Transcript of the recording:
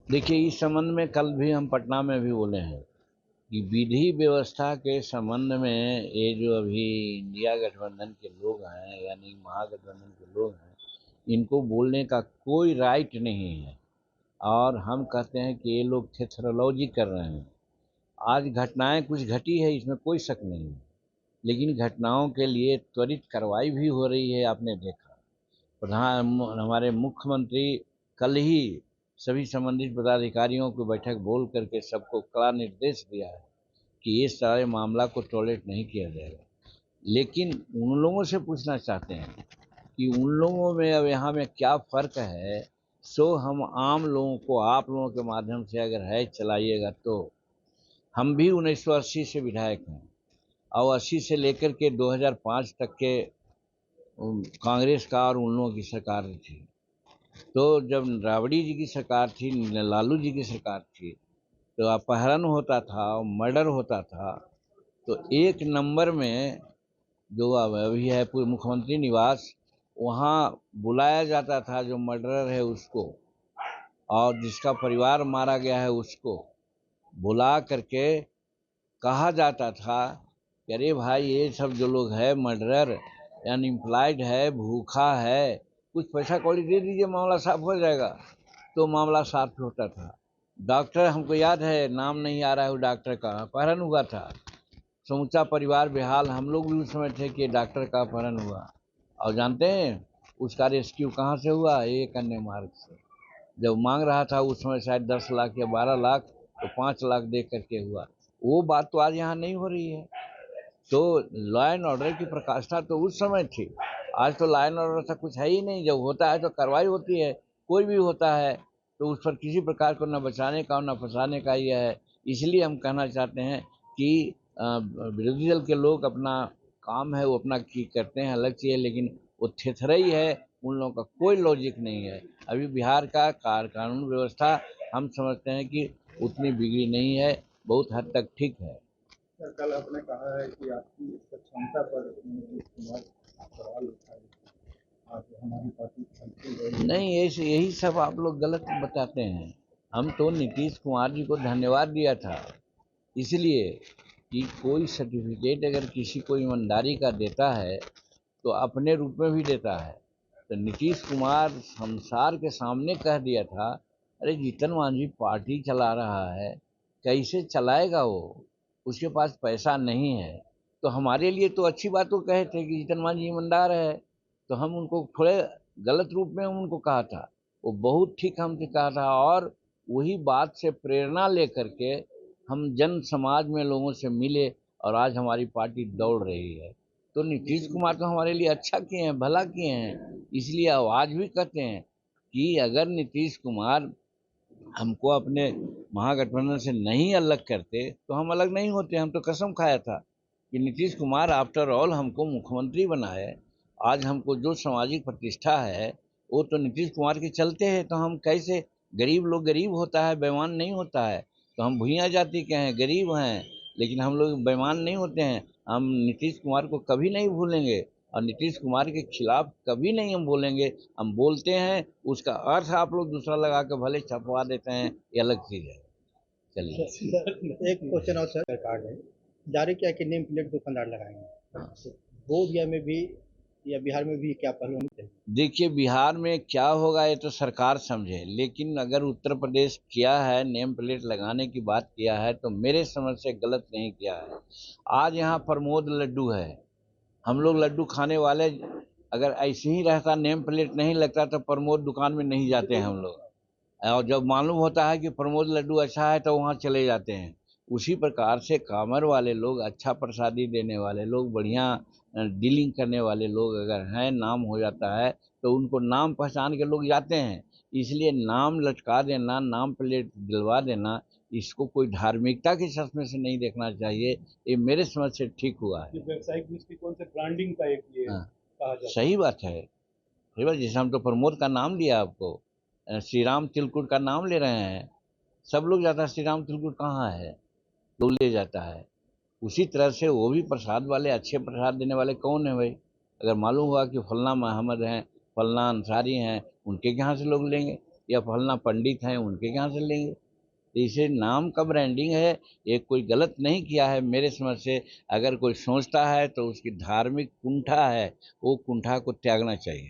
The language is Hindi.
देखिए, इस संबंध में कल भी हम पटना में भी बोले हैं कि विधि व्यवस्था के संबंध में ये जो अभी इंडिया गठबंधन के लोग हैं, यानी महागठबंधन के लोग हैं, इनको बोलने का कोई राइट नहीं है। और हम कहते हैं कि ये लोग थेथरोलॉजी कर रहे हैं। आज घटनाएं कुछ घटी है, इसमें कोई शक नहीं है, लेकिन घटनाओं के लिए त्वरित कार्रवाई भी हो रही है। आपने देखा, हमारे मुख्यमंत्री कल ही सभी संबंधित पदाधिकारियों को बैठक बोल करके सबको कड़ा निर्देश दिया है कि ये सारे मामला को टॉलरेट नहीं किया जाएगा। लेकिन उन लोगों से पूछना चाहते हैं कि उन लोगों में अब यहाँ में क्या फ़र्क है। सो हम आम लोगों को आप लोगों के माध्यम से अगर है चलाइएगा तो हम भी 1980 से विधायक हैं और 80 से लेकर के 2005 तक के कांग्रेस का और उन लोगों की सरकार थी। तो जब राबड़ी जी की सरकार थी, लालू जी की सरकार थी, तो अपहरण होता था, मर्डर होता था, तो एक नंबर में जो अभी है मुख्यमंत्री निवास, वहाँ बुलाया जाता था जो मर्डरर है उसको, और जिसका परिवार मारा गया है उसको बुला करके कहा जाता था कि अरे भाई, ये सब जो लोग है मर्डरर, अनएम्प्लॉयड है, भूखा है, कुछ पैसा कौड़ी दे दीजिए, मामला साफ हो जाएगा। तो मामला साफ होता था। डॉक्टर, हमको याद है, नाम नहीं आ रहा है वो डॉक्टर का, अपहरण हुआ था, समूचा परिवार बेहाल, हम लोग भी उस समय थे कि डॉक्टर का अपहरण हुआ। और जानते हैं उसका रेस्क्यू कहाँ से हुआ? एक अन्य मार्ग से। जब मांग रहा था उस समय शायद 10 लाख या 12 लाख, तो 5 लाख दे करके हुआ। वो बात तो आज यहाँ नहीं हो रही है। तो लॉ एंड ऑर्डर की प्रकाष्ठा तो उस समय थी, आज तो लॉ एंड ऑर्डर सा कुछ है ही नहीं। जब होता है तो कार्रवाई होती है, कोई भी होता है तो उस पर किसी प्रकार को न बचाने का और न फंसाने का यह है। इसलिए हम कहना चाहते हैं कि विरोधी दल के लोग अपना काम है वो अपना की करते हैं, अलग चीज़ है, लेकिन वो थेथरई है, उन लोगों का कोई लॉजिक नहीं है। अभी बिहार का कानून व्यवस्था हम समझते हैं कि उतनी बिगड़ी नहीं है, बहुत हद तक ठीक है। सर, कल आपने कहा है कि आपकी क्षमता पर नीतीश कुमार सवाल उठाए, आप हमारी पार्टी नहीं, यही सब आप लोग गलत बताते हैं। हम तो नीतीश कुमार जी को धन्यवाद दिया था, इसलिए कि कोई सर्टिफिकेट अगर किसी को ईमानदारी का देता है तो अपने रूप में भी देता है। तो नीतीश कुमार संसार के सामने कह दिया था, अरे जीतन मांझी पार्टी चला रहा है, कैसे चलाएगा वो, उसके पास पैसा नहीं है। तो हमारे लिए तो अच्छी बात वो कहे थे कि जीतन मांझी ईमानदार है, तो हम उनको थोड़े गलत रूप में उनको कहा था। वो बहुत ठीक हमसे कहा था, और वही बात से प्रेरणा लेकर के हम जन समाज में लोगों से मिले और आज हमारी पार्टी दौड़ रही है। तो नीतीश कुमार तो हमारे लिए अच्छा किए हैं, भला किए हैं, इसलिए आज भी कहते हैं कि अगर नीतीश कुमार हमको अपने महागठबंधन से नहीं अलग करते तो हम अलग नहीं होते। हम तो कसम खाया था कि नीतीश कुमार आफ्टर ऑल हमको मुख्यमंत्री बनाए। आज हमको जो सामाजिक प्रतिष्ठा है वो तो नीतीश कुमार के चलते है। तो हम कैसे, गरीब लोग, गरीब होता है, बेईमान नहीं होता है। तो हम भूया जाति के हैं, गरीब हैं, लेकिन हम लोग बेईमान नहीं होते हैं। हम नीतीश कुमार को कभी नहीं भूलेंगे और नीतीश कुमार के खिलाफ कभी नहीं हम बोलेंगे। हम बोलते हैं, उसका अर्थ आप लोग दूसरा लगा के भले छपवा देते हैं, ये अलग चीज़ है। चलिए। सर, एक क्वेश्चन और सर, सरकार ने जारी किया कि नेम प्लेट दुकानदार लगाएंगे, बोधगया में भी या बिहार में भी क्या पहलू होनी चाहिए? देखिए, बिहार में क्या होगा ये तो सरकार समझे, लेकिन अगर उत्तर प्रदेश किया है, नेम प्लेट लगाने की बात किया है, तो मेरे समझ से गलत नहीं किया है। आज यहाँ प्रमोद लड्डू है, हम लोग लड्डू खाने वाले, अगर ऐसे ही रहता, नेम प्लेट नहीं लगता, तो प्रमोद दुकान में नहीं जाते हैं हम लोग। और जब मालूम होता है कि प्रमोद लड्डू अच्छा है तो वहाँ चले जाते हैं। उसी प्रकार से कामर वाले लोग, अच्छा प्रसादी देने वाले लोग, बढ़िया डीलिंग करने वाले लोग अगर हैं, नाम हो जाता है, तो उनको नाम पहचान के लोग जाते हैं। इसलिए नाम लटका देना, नाम प्लेट दिलवा देना, इसको कोई धार्मिकता के चश्मे से नहीं देखना चाहिए। ये मेरे समझ से ठीक हुआ है। व्यवसायिक दृष्टिकोण से ब्रांडिंग का एक ये हाँ, कहा जाता सही बात है। सही बात, जैसे हम तो प्रमोद का नाम लिया आपको, श्री राम तिलकुट का नाम ले रहे हैं, सब लोग जाता है श्री राम तिलकुट कहाँ है, तो ले जाता है। उसी तरह से वो भी प्रसाद वाले, अच्छे प्रसाद देने वाले कौन है भाई? अगर मालूम हुआ कि फलना मोहम्मद हैं, फलना अंसारी हैं, उनके यहाँ से लोग लेंगे। या फलना पंडित हैं उनके यहाँ से लेंगे। तो इसे नाम का ब्रांडिंग है, ये कोई गलत नहीं किया है मेरे समझ से। अगर कोई सोचता है तो उसकी धार्मिक कुंठा है, वो कुंठा को त्यागना चाहिए।